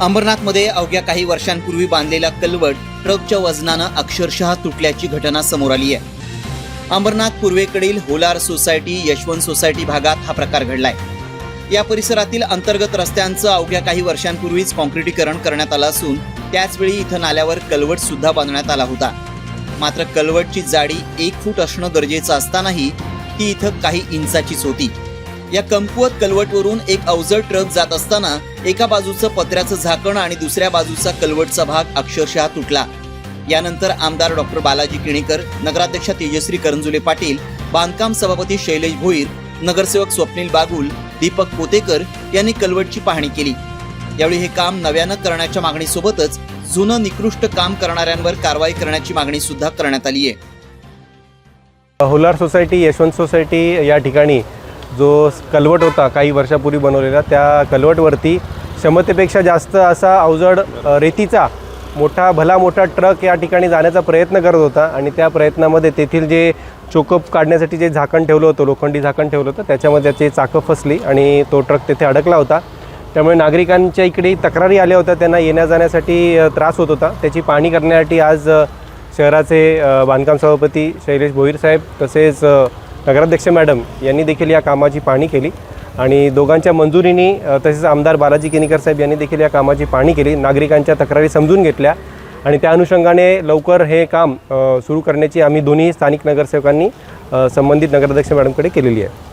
अंबरनाथमध्ये अवघ्या काही वर्षांपूर्वी बांधलेला कलवट ट्रकच्या वजनानं अक्षरशः तुटल्याची घटना समोर आली आहे। अंबरनाथ पूर्वेकडील होलार सोसायटी, यशवंत सोसायटी भागात हा प्रकार घडलाय। या परिसरातील अंतर्गत रस्त्यांचं अवघ्या काही वर्षांपूर्वीच काँक्रिटीकरण करण्यात आलं असून त्याचवेळी इथं नाल्यावर कलवट सुद्धा बांधण्यात आला होता। मात्र कलवटची जाडी 1 फूट असणं गरजेचं असतानाही ती इथं काही इंचाचीच होती। या कमकुवत कलवटवरून एक अवजड ट्रक जात असताना एका बाजूचं पत्र्याचं झाकण आणि दुसऱ्या बाजूचा कलवटचा भाग अक्षरशः तुटला। यानंतर आमदार डॉक्टर बालाजी किणीकर, नगराध्यक्षा तेजश्री करंजुले पाटील, बांधकाम सभापती शैलेश भोईर, नगरसेवक स्वप्नील बागुल, दीपक पोतेकर यांनी कलवटची पाहणी केली। यावेळी हे काम नव्यानं करण्याच्या मागणीसोबतच जुनं निकृष्ट काम करणाऱ्यांवर कारवाई करण्याची मागणी सुद्धा करण्यात आली आहे। होलार सोसायटी, यशवंत सोसायटी या ठिकाणी जो कलवट होता काही वर्षापूर्वी बनवलेला, त्या कलवटवरती क्षमतेपेक्षा जास्त असा अवजड रेतीचा भला मोठा ट्रक या ठिकाणी जाण्याचा प्रयत्न करत होता आणि त्या प्रयत्नामध्ये तेथील जे चोकअप काढण्यासाठी जे झाकण ठेवलं होतं, लोखंडी झाकण ठेवलं होतं, त्याच्यामध्ये त्याची चाकं फसली आणि तो ट्रक तेथे अडकला होता। त्यामुळे नागरिकांच्या इकडे तक्रारी आल्या होत्या, त्यांना येण्या जाण्यासाठी त्रास होत होता। त्याची पाहणी करण्यासाठी आज शहराचे बांधकाम सभापती शैलेश भोईर साहेब तसेच नगराध्यक्ष मॅडम यांनी देखील या कामाची पाहणी केली आणि दोघांच्या मंजुरीने तसेच आमदार बालाजी किणीकर साहेब यांनी देखील या कामाची पाहणी केली, नागरिकांच्या तक्रारी समजून घेतल्या आणि त्या अनुषंगाने लवकर हे काम सुरू करण्याची आम्ही दोन्ही स्थानिक नगरसेवकांनी संबंधित नगराध्यक्ष मॅडमकडे केलेली आहे।